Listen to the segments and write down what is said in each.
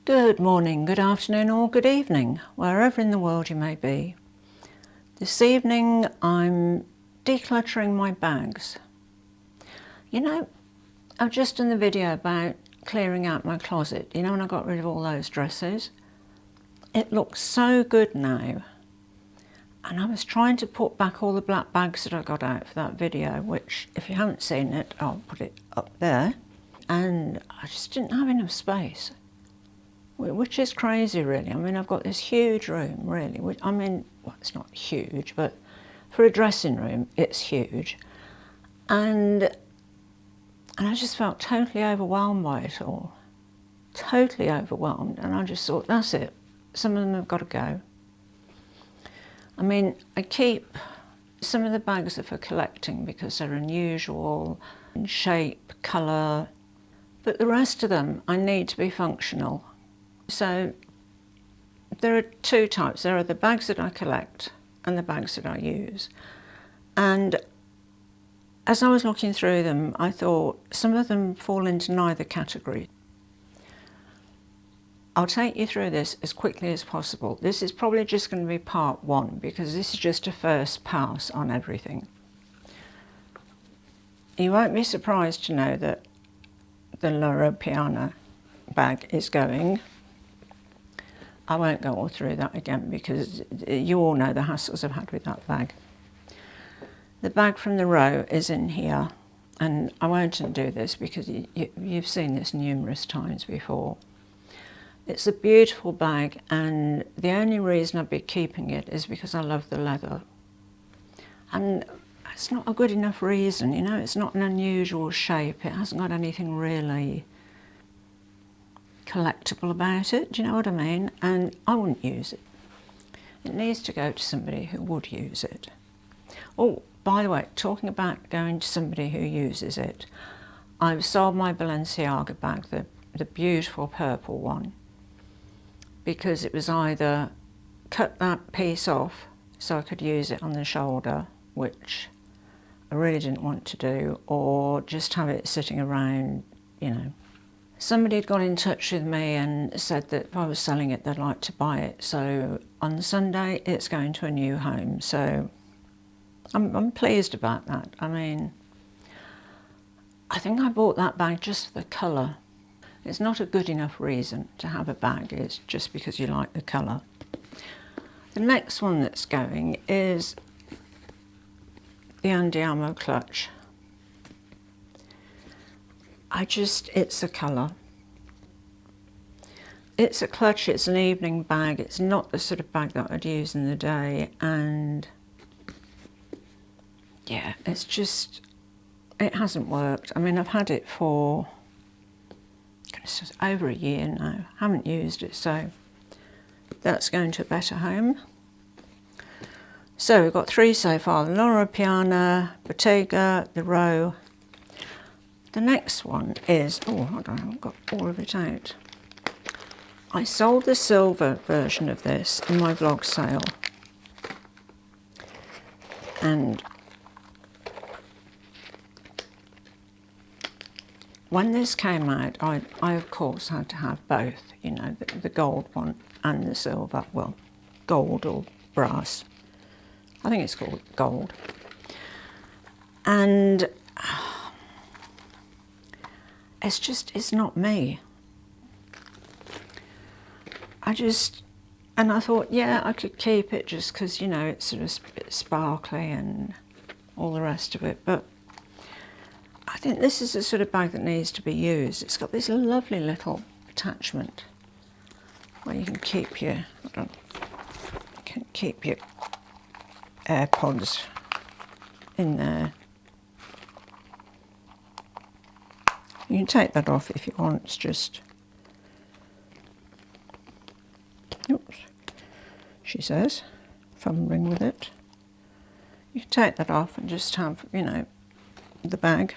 Good morning, good afternoon or good evening, wherever in the world you may be. This evening I'm decluttering my bags. You know, I've just done the video about clearing out my closet, you know, when I got rid of all those dresses. It looks so good now. And I was trying to put back all the black bags that I got out for that video, which if you haven't seen it, I'll put it up there. And I just didn't have enough space. Which is crazy really. I mean, I've got this huge room really, which, I mean, well, it's not huge, but for a dressing room, it's huge. And I just felt totally overwhelmed by it all. Totally overwhelmed. And I just thought, that's it. Some of them have got to go. I mean, I keep some of the bags are for collecting because they're unusual in shape, colour, but the rest of them I need to be functional. So there are two types. There are the bags that I collect and the bags that I use. And as I was looking through them, I thought some of them fall into neither category. I'll take you through this as quickly as possible. This is probably just going to be part one because this is just a first pass on everything. You won't be surprised to know that the Loro Piana bag is going. I won't go all through that again because you all know the hassles I've had with that bag. The bag from the Row is in here, and I won't undo this because you've seen this numerous times before. It's a beautiful bag, and the only reason I'd be keeping it is because I love the leather. And it's not a good enough reason, you know, it's not an unusual shape, it hasn't got anything really collectible about it, do you know what I mean? And I wouldn't use it. It needs to go to somebody who would use it. Oh, by the way, talking about going to somebody who uses it, I've sold my Balenciaga bag, the beautiful purple one, because it was either cut that piece off so I could use it on the shoulder, which I really didn't want to do, or just have it sitting around, you know. Somebody had got in touch with me and said that if I was selling it, they'd like to buy it. So on Sunday, it's going to a new home. So I'm pleased about that. I mean, I think I bought that bag just for the colour. It's not a good enough reason to have a bag. It's just because you like the colour. The next one that's going is the Andiamo clutch. It's a colour. It's a clutch, it's an evening bag, it's not the sort of bag that I'd use in the day, and yeah, it's just, it hasn't worked. I mean, I've had it for over a year now, haven't used it, so that's going to a better home. So we've got three so far, the Loro Piana, Bottega, the Row. The next one is, oh, hold on, I've got all of it out. I sold the silver version of this in my vlog sale. And when this came out, I of course had to have both, you know, the gold one and the silver, well, gold or brass. I think it's called gold. And it's not me. And I thought, yeah, I could keep it just because, you know, it's sort of a bit sparkly and all the rest of it. But I think this is the sort of bag that needs to be used. It's got this lovely little attachment where you can keep your, AirPods in there. You can take that off if you want. It's just, oops, she says, fumbling with it. You can take that off and just have, you know, the bag.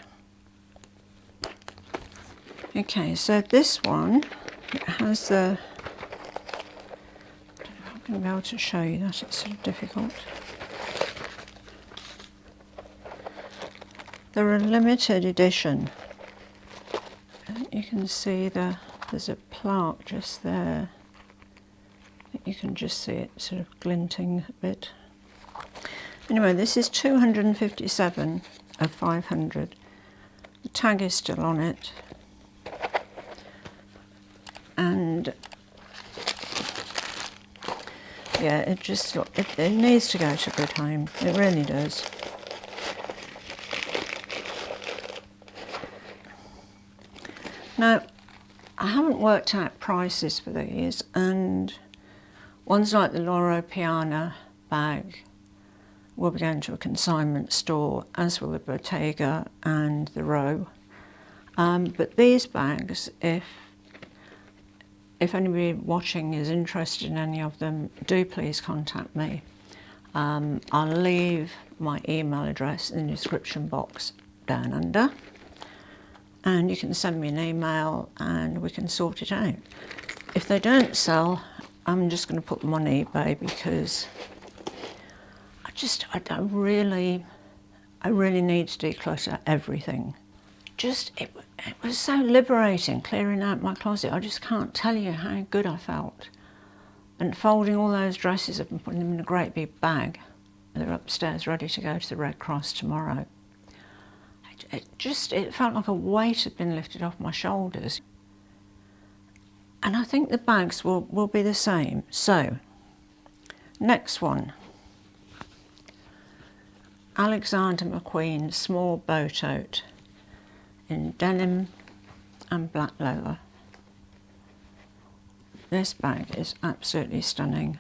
Okay, so this one, it has the, I don't know if I'm going to be able to show you that, it's sort of difficult. They're a limited edition. You can see there's a plaque just there. I think you can just see it sort of glinting a bit. Anyway, this is 257 of 500. The tag is still on it. And yeah, it just, it needs to go to a good home. It really does. Now, I haven't worked out prices for these, and ones like the Loro Piana bag will be going to a consignment store, as will the Bottega and the Row. But these bags, if anybody watching is interested in any of them, do please contact me. I'll leave my email address in the description box down under, and you can send me an email and we can sort it out. If they don't sell, I'm just going to put them on eBay, because I really need to declutter everything. It was so liberating clearing out my closet. I just can't tell you how good I felt. And folding all those dresses up and putting them in a great big bag. They're upstairs ready to go to the Red Cross tomorrow. It felt like a weight had been lifted off my shoulders. And I think the bags will be the same. So, next one. Alexander McQueen small bow tote in denim and black leather. This bag is absolutely stunning.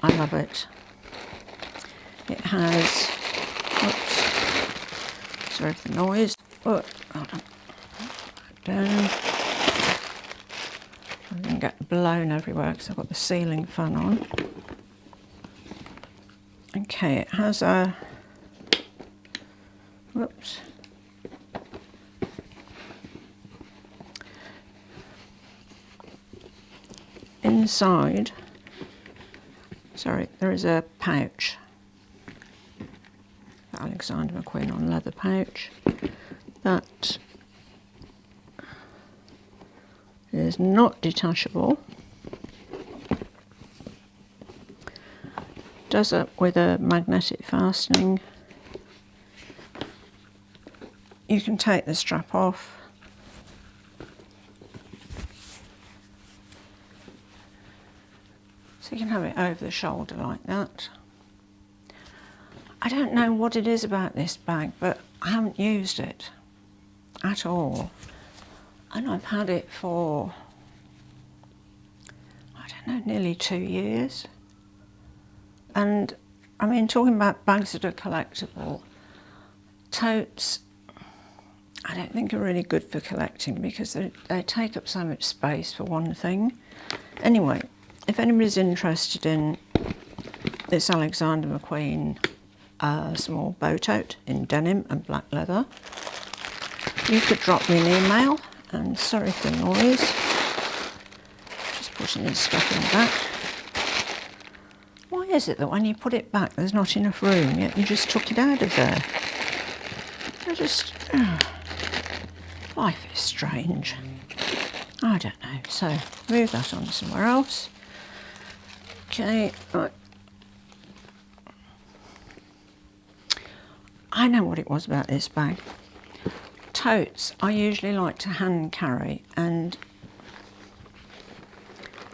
I love it. It has, whoops, sorry for the noise. Oh, hold on. Down. I didn't get blown everywhere because I've got the ceiling fan on. Okay, it has a, whoops. Inside, sorry, there is a pouch. Alexander McQueen on leather pouch. That is not detachable. Does it with a magnetic fastening. You can take the strap off. So you can have it over the shoulder like that. I don't know what it is about this bag, but I haven't used it at all. And I've had it for, I don't know, nearly 2 years. And I mean, talking about bags that are collectible, totes I don't think are really good for collecting, because they take up so much space for one thing. Anyway, if anybody's interested in this Alexander McQueen small bow tote in denim and black leather, you could drop me an email. And sorry for the noise, just putting this stuff in the back. Why is it that when you put it back there's not enough room, yet you just took it out of there? Life is strange. I don't know. So move that on somewhere else. Okay, right. I know what it was about this bag. Totes I usually like to hand carry, and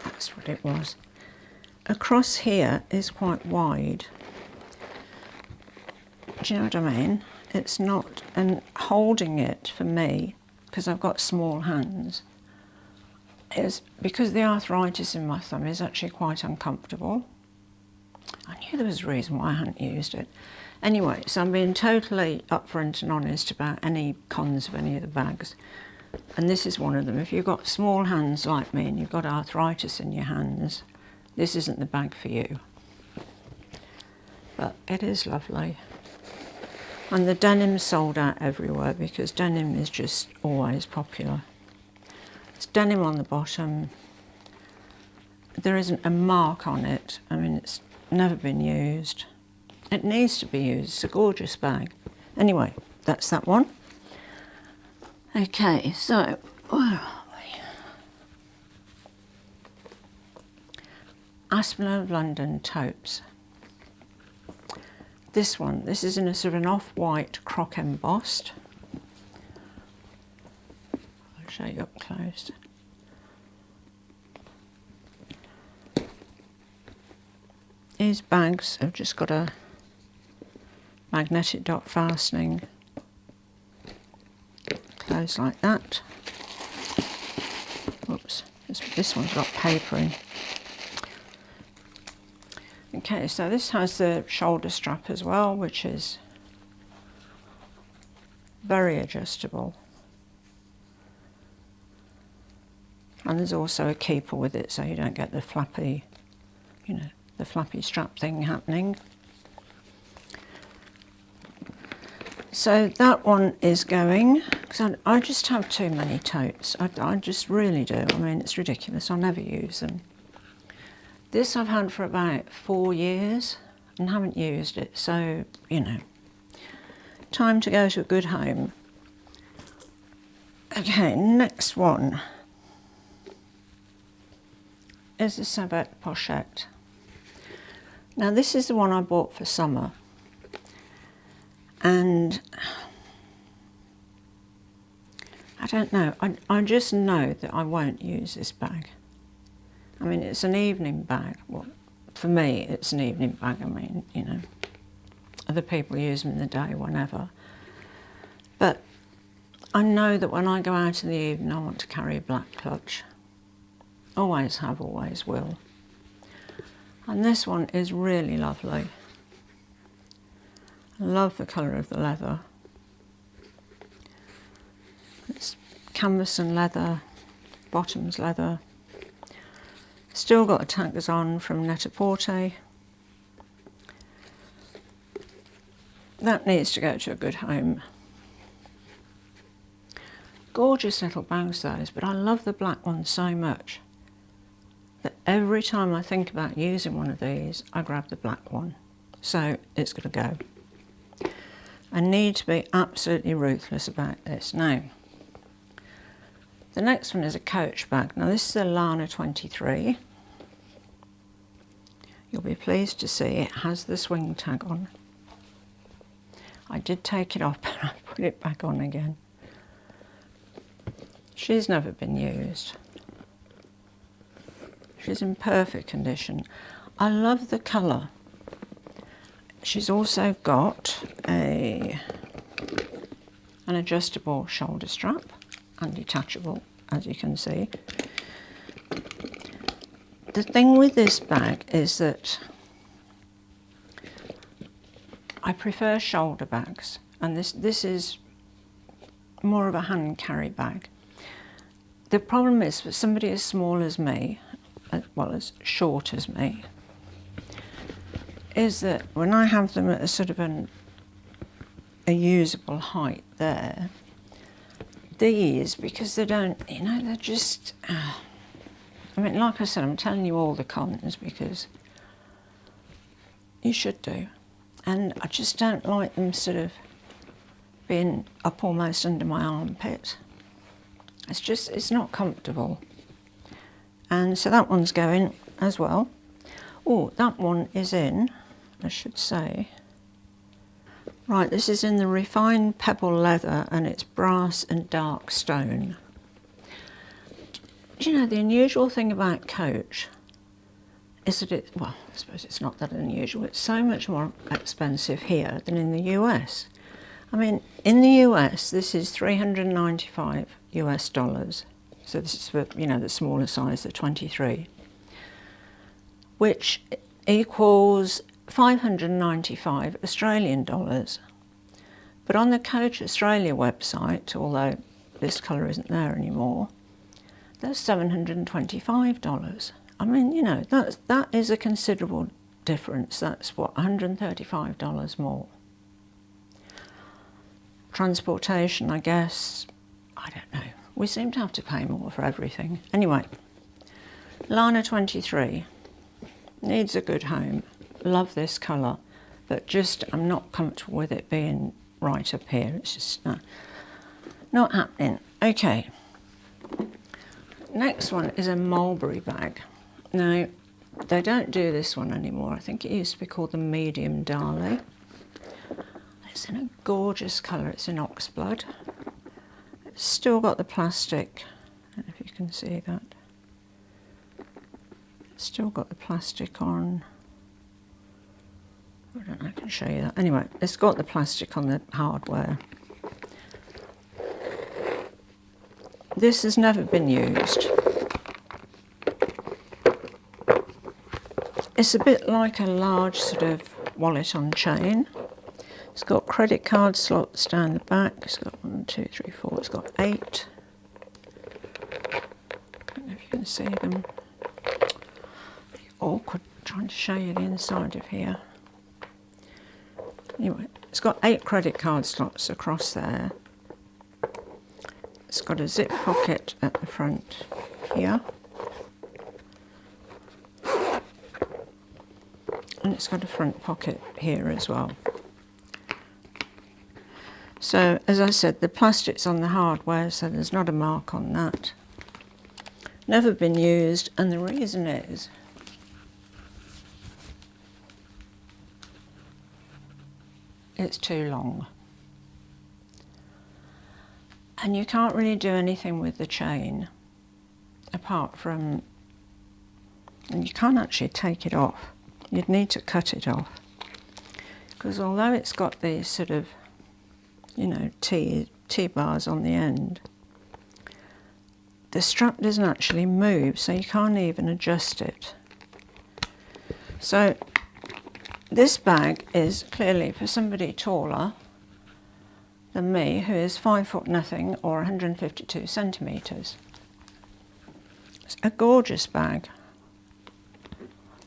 that's what it was. Across here is quite wide. Do you know what I mean? It's not, and holding it for me, because I've got small hands, is because the arthritis in my thumb is actually quite uncomfortable. I knew there was a reason why I hadn't used it. Anyway, so I'm being totally upfront and honest about any cons of any of the bags. And this is one of them. If you've got small hands like me and you've got arthritis in your hands, this isn't the bag for you. But it is lovely. And the denim's sold out everywhere, because denim is just always popular. It's denim on the bottom. There isn't a mark on it. I mean, it's never been used. It needs to be used. It's a gorgeous bag. Anyway, that's that one. Okay, so where are we? Aspen of London Totes. This one, this is in a sort of an off-white croc embossed. I'll show you up close. These bags have just got a magnetic dot fastening, close like that. Oops, this one's got paper in. Okay, so this has the shoulder strap as well, which is very adjustable. And there's also a keeper with it, so you don't get the flappy, you know, the flappy strap thing happening. So that one is going, because I just have too many totes. I just really do. I mean, it's ridiculous. I never use them. This I've had for about 4 years and haven't used it. So, you know, time to go to a good home. Okay, next one is the Suburb pochette. Now this is the one I bought for summer, and I don't know, I just know that I won't use this bag. I mean, it's an evening bag. Well, for me it's an evening bag. I mean, you know, other people use them in the day, whenever. But I know that when I go out in the evening I want to carry a black clutch. Always have, always will. And this one is really lovely. I love the colour of the leather. It's canvas and leather, bottoms leather. Still got the tags on from Net-a-Porter. That needs to go to a good home. Gorgeous little bags those, but I love the black one so much that every time I think about using one of these, I grab the black one. So it's going to go. I need to be absolutely ruthless about this. Now, the next one is a Coach bag. Now this is a Lana 23. You'll be pleased to see it has the swing tag on. I did take it off, but I put it back on again. She's never been used. She's in perfect condition. I love the colour. She's also got an adjustable shoulder strap and detachable, as you can see. The thing with this bag is that I prefer shoulder bags, and this is more of a hand carry bag. The problem is for somebody as small as me, well, as short as me, is that when I have them at a sort of a usable height there, these, because they don't, you know, they're just, I mean, like I said, I'm telling you all the cons because you should do. And I just don't like them sort of being up almost under my armpit. It's just, it's not comfortable. And so that one's going as well. Oh, that one is in, I should say. Right, this is in the refined pebble leather, and it's brass and dark stone. Do you know, the unusual thing about Coach is that it, well, I suppose it's not that unusual, it's so much more expensive here than in the US. I mean, in the US, this is $395 US. So this is for, you know, the smaller size, the 23, which equals 595 Australian dollars. But on the Coach Australia website, although this colour isn't there anymore, that's $725. I mean, you know, that is a considerable difference. That's what, $135 more. Transportation, I guess, I don't know. We seem to have to pay more for everything. Anyway, Lana 23 needs a good home. Love this colour, but just I'm not comfortable with it being right up here. It's just not happening. Okay. Next one is a mulberry bag. Now, They don't do this one anymore. I think it used to be called the medium Darley. It's in a gorgeous colour. It's in oxblood. It's still got the plastic. I don't know if you can see that. It's still got the plastic on. I don't know, I can show you that. Anyway, it's got the plastic on the hardware. This has never been used. It's a bit like a large sort of wallet on chain. It's got credit card slots down the back. It's got 1, 2, 3, 4. It's got 8. I don't know if you can see them. Awkward trying to show you the inside of here. Anyway, it's got 8 credit card slots across there. It's got a zip pocket at the front here. And it's got a front pocket here as well. So, as I said, the plastic's on the hardware, so there's not a mark on that. Never been used, and the reason is it's too long. And you can't really do anything with the chain apart from, and you can't actually take it off. You'd need to cut it off. Because although it's got these sort of, you know, T-bars on the end, the strap doesn't actually move, so you can't even adjust it. So this bag is clearly for somebody taller than me, who is 5 foot nothing or 152 centimetres. It's a gorgeous bag.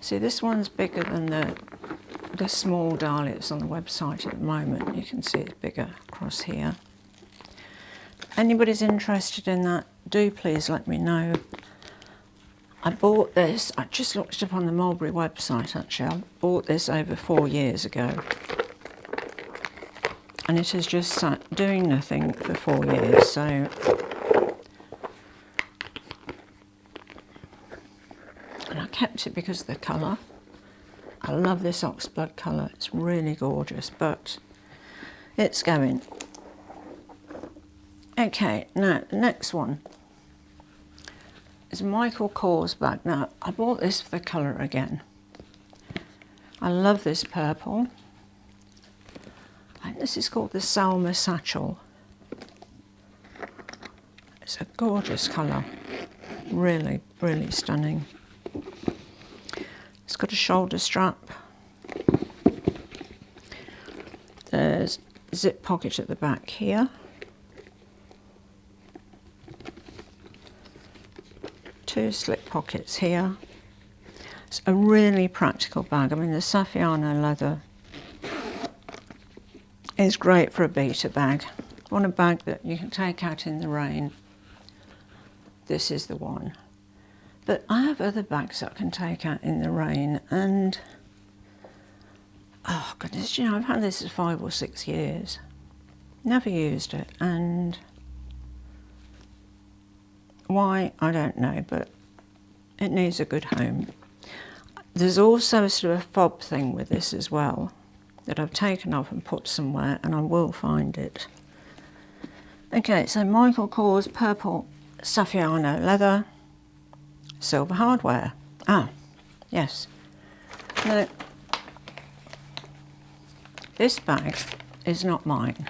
See, this one's bigger than the small Darley that's on the website at the moment. You can see it's bigger across here. If anybody's interested in that, do please let me know. I bought this, I just looked it up on the Mulberry website actually. I bought this over 4 years ago. And it has just sat doing nothing for 4 years, so. And I kept it because of the colour. I love this oxblood colour, it's really gorgeous, but it's going. Okay, now the next one is Michael Kors bag. Now, I bought this for the colour again. I love this purple. I think this is called the Salma Satchel. It's a gorgeous colour, really, really stunning. It's got a shoulder strap. There's a zip pocket at the back here. 2 slip pockets here. It's a really practical bag. I mean, the Saffiano leather is great for a beater bag. Want a bag that you can take out in the rain. This is the one. But I have other bags that I can take out in the rain, and oh goodness, you know, I've had this for 5 or 6 years. Never used it, and why, I don't know, but it needs a good home. There's also sort of a fob thing with this as well that I've taken off and put somewhere, and I will find it. Okay, so Michael Kors purple Saffiano leather, silver hardware. Ah, yes. Now, this bag is not mine.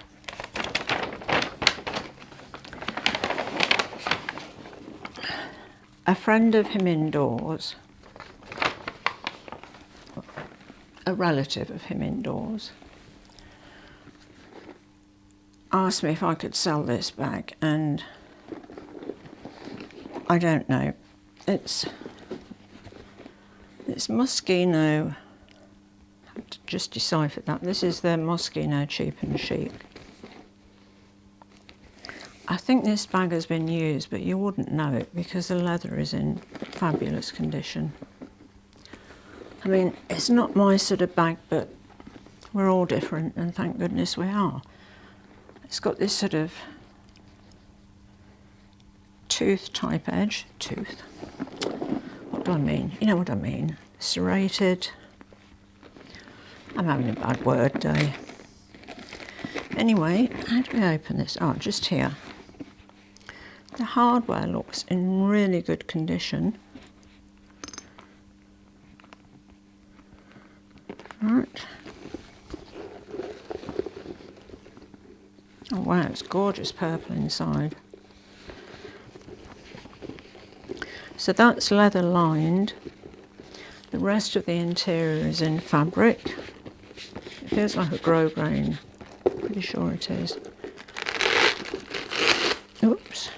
A friend of him indoors, a relative of him indoors, asked me if I could sell this bag, and I don't know. It's Moschino. I have to just decipher that. This is the Moschino Cheap and Chic. I think this bag has been used, but you wouldn't know it because the leather is in fabulous condition. I mean, it's not my sort of bag, but we're all different, and thank goodness we are. It's got this sort of tooth type edge. Tooth. What do I mean? You know what I mean. serrated. I'm having a bad word day. Anyway, how do we open this? Oh, just here. The hardware looks in really good condition. Right. Oh wow, it's gorgeous purple inside. So that's leather lined. The rest of the interior is in fabric. It feels like a grosgrain. Pretty sure it is. Oops.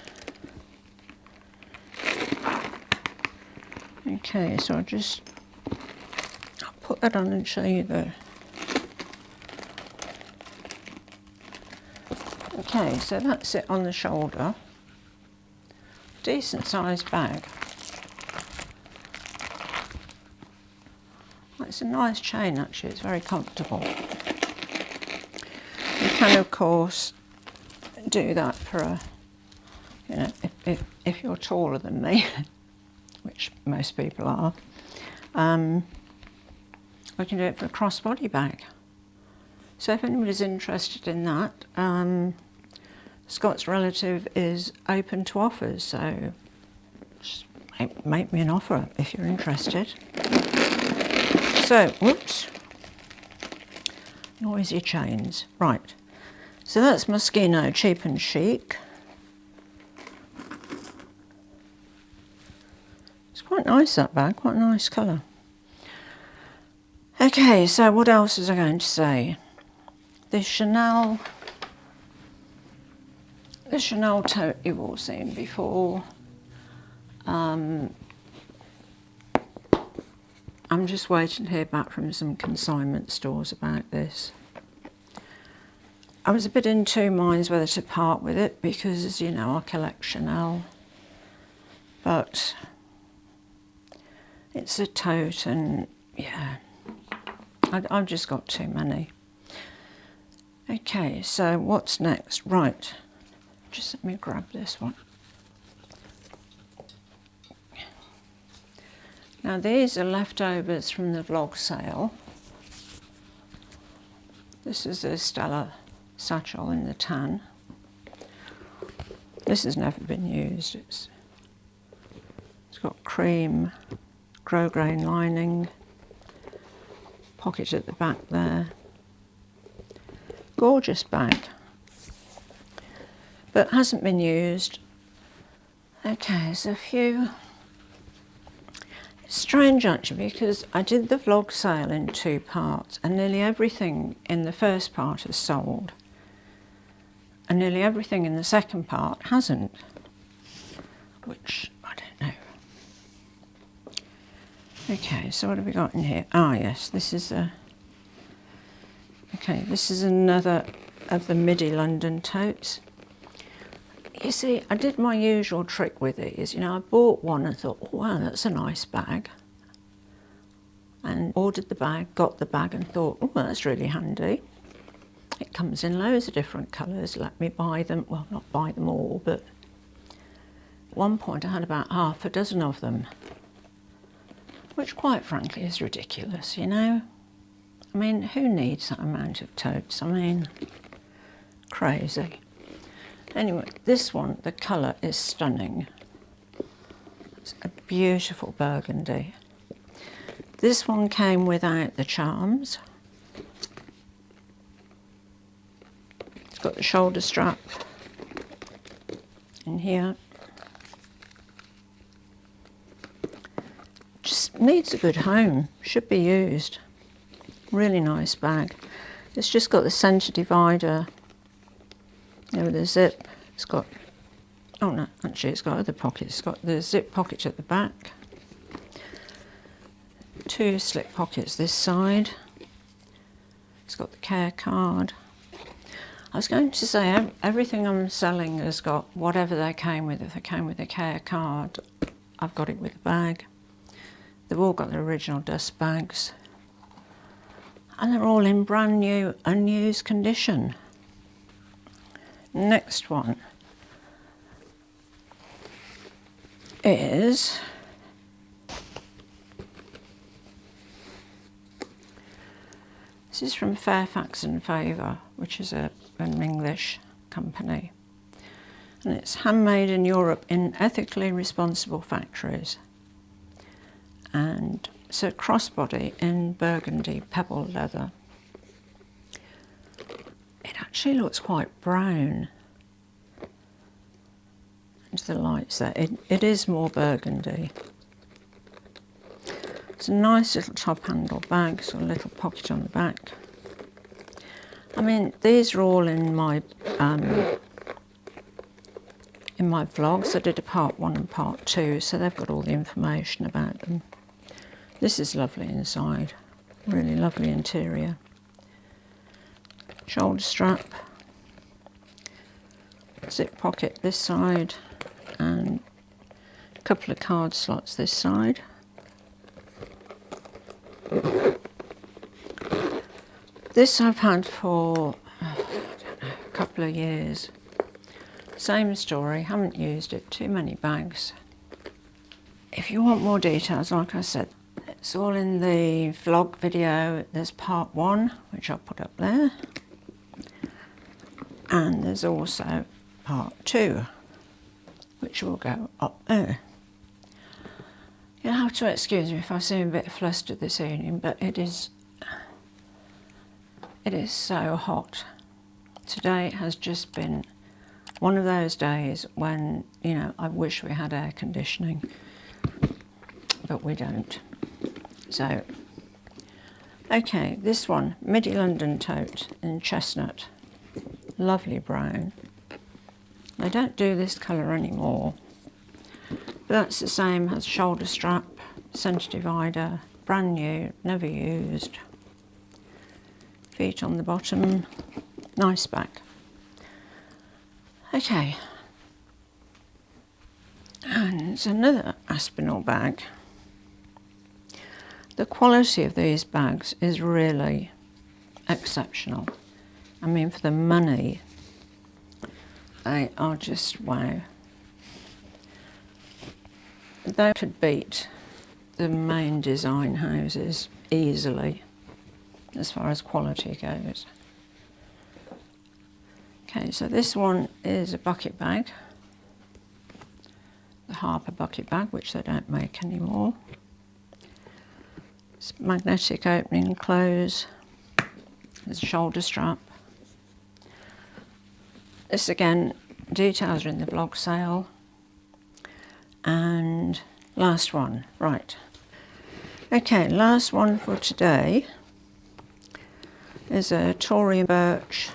Okay, so I'll put that on and show you the... Okay, so that's it on the shoulder. Decent sized bag. It's a nice chain actually, it's very comfortable. You can of course do that for a, you know, if you're taller than me, which most people are, we can do it for a crossbody bag. So if anybody's interested in that, Scott's relative is open to offers, so just make me an offer if you're interested. So, whoops, noisy chains. Right, so that's Moschino Cheap and Chic. It's quite nice, that bag, quite a nice colour. Okay, so what else was I going to say? The Chanel tote you've all seen before. I'm just waiting to hear back from some consignment stores about this. I was a bit in two minds whether to part with it because, you know, I collect Chanel, but it's a tote and yeah, I've just got too many. Okay, so what's next? Right, just let me grab this one. Now these are leftovers from the vlog sale. This is a Stella satchel in the tan. This has never been used. It's got cream grosgrain lining, pocket at the back there. Gorgeous bag, but hasn't been used. Okay, there's a few. It's strange actually because I did the vlog sale in two parts and nearly everything in the first part is sold and nearly everything in the second part hasn't, which I don't know. Okay, so what have we got in here? Ah yes, this is a... Okay, this is another of the Midi London totes. You see, I did my usual trick with these. You know, I bought one and thought, oh, wow, that's a nice bag. And ordered the bag, got the bag and thought, oh, that's really handy. It comes in loads of different colours. Let me buy them. Well, not buy them all, but at one point I had about half a dozen of them, which quite frankly is ridiculous, you know. I mean, who needs that amount of totes? I mean, crazy. Anyway, this one, the colour is stunning. It's a beautiful burgundy. This one came without the charms. It's got the shoulder strap in here. Just needs a good home, should be used. Really nice bag. It's just got the centre divider, you know, with the zip. It's got, oh no, actually it's got other pockets. It's got the zip pocket at the back. Two slip pockets this side. It's got the care card. I was going to say everything I'm selling has got whatever they came with. If they came with a care card, I've got it with the bag. They've all got the original dust bags. And they're all in brand new, unused condition. Next one is This is from Fairfax and Favour, which is an English company. And it's handmade in Europe in ethically responsible factories. And it's a crossbody in burgundy pebble leather. It actually looks quite brown into the lights there. It is more burgundy. It's a nice little top handle bag, so a little pocket on the back. I mean, these are all in my vlogs. I did a part 1 and part 2, so they've got all the information about them. This is lovely inside, really lovely interior. Shoulder strap, zip pocket this side, and a couple of card slots this side. This I've had for I don't know, a couple of years. Same story, haven't used it, too many bags. If you want more details, like I said, it's all in the vlog video. There's part 1, which I'll put up there. And there's also part 2, which will go up there. You'll have to excuse me if I seem a bit flustered this evening, but it is so hot. Today has just been one of those days when, you know, I wish we had air conditioning, but we don't. So, okay, this one, Midi London tote in chestnut. Lovely brown. They don't do this colour anymore, but that's the same, has shoulder strap, centre divider, brand new, never used. Feet on the bottom, nice back. Okay, and it's another Aspinall bag. The quality of these bags is really exceptional. I mean, for the money, they are just wow. They could beat the main design houses easily as far as quality goes. Okay, so this one is a bucket bag, the Harper bucket bag, which they don't make anymore. It's magnetic opening and close. There's a shoulder strap. This again, details are in the blog sale. And last one, right. Okay, last one for today is a Tory Birch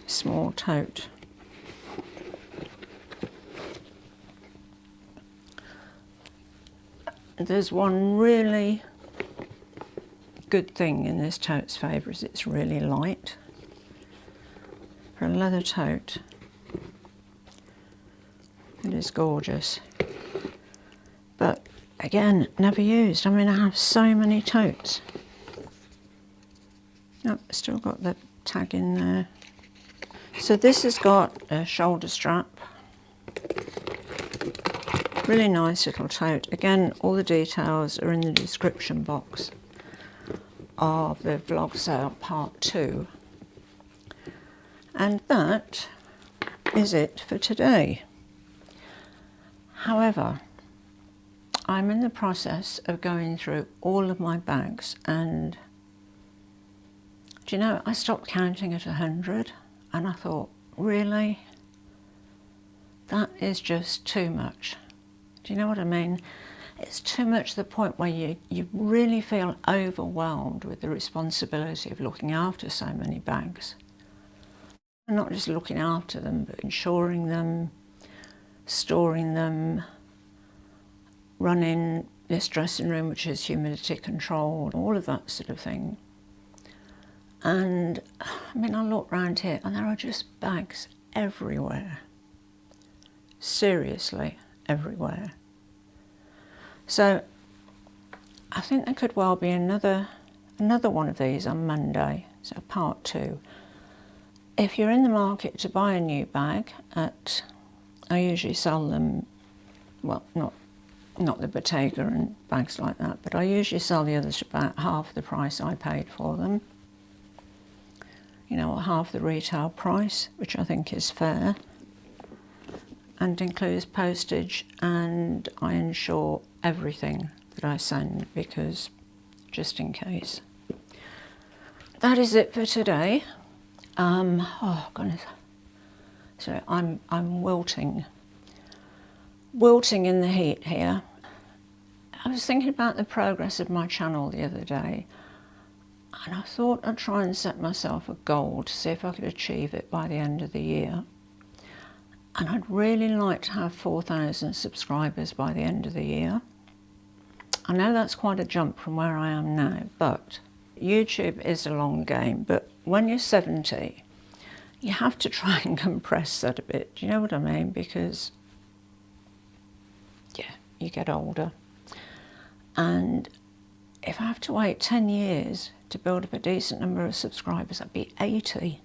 small tote. There's one really good thing in this tote's favour, is it's really light. For a leather tote, it is gorgeous. But again, never used. I mean, I have so many totes. Oh, still got the tag in there. So this has got a shoulder strap. Really nice little tote. Again, all the details are in the description box of the vlog sale part 2. And that is it for today. However, I'm in the process of going through all of my bags, and do you know, I stopped counting at 100 and I thought, really? That is just too much. Do you know what I mean? It's too much to the point where you really feel overwhelmed with the responsibility of looking after so many bags. And not just looking after them, but insuring them, storing them, running this dressing room, which is humidity controlled, all of that sort of thing. And I mean, I look around here and there are just bags everywhere. Seriously, everywhere. So I think there could well be another one of these on Monday, so part 2. If you're in the market to buy a new bag, I usually sell them, well, not not the Bottega and bags like that, but I usually sell the others about half the price I paid for them. You know, or half the retail price, which I think is fair, and includes postage, and I insure everything that I send, because just in case. That is it for today. Oh goodness, so I'm wilting in the heat here. I was thinking about the progress of my channel the other day, and I thought I'd try and set myself a goal to see if I could achieve it by the end of the year. And I'd really like to have 4,000 subscribers by the end of the year. I know that's quite a jump from where I am now, but YouTube is a long game. But when you're 70, you have to try and compress that a bit. Do you know what I mean? Because, yeah, you get older. And if I have to wait 10 years to build up a decent number of subscribers, I'd be 80.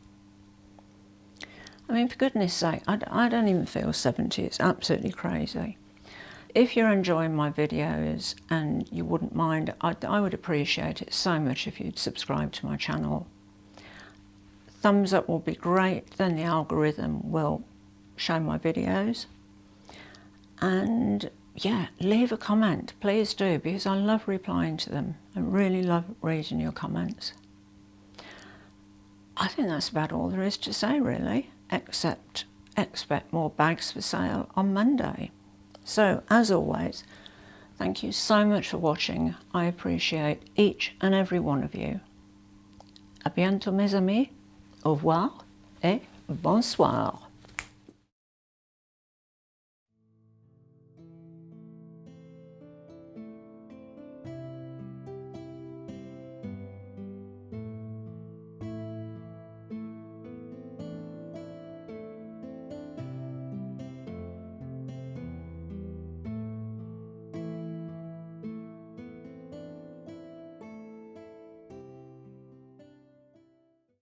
I mean, for goodness sake, I don't even feel 70. It's absolutely crazy. If you're enjoying my videos and you wouldn't mind, I would appreciate it so much if you'd subscribe to my channel. Thumbs up will be great, then the algorithm will show my videos. And yeah, leave a comment, please do, because I love replying to them. I really love reading your comments. I think that's about all there is to say, really, except expect more bags for sale on Monday. So, as always, thank you so much for watching. I appreciate each and every one of you. À bientôt, mes amis. Au revoir et bonsoir.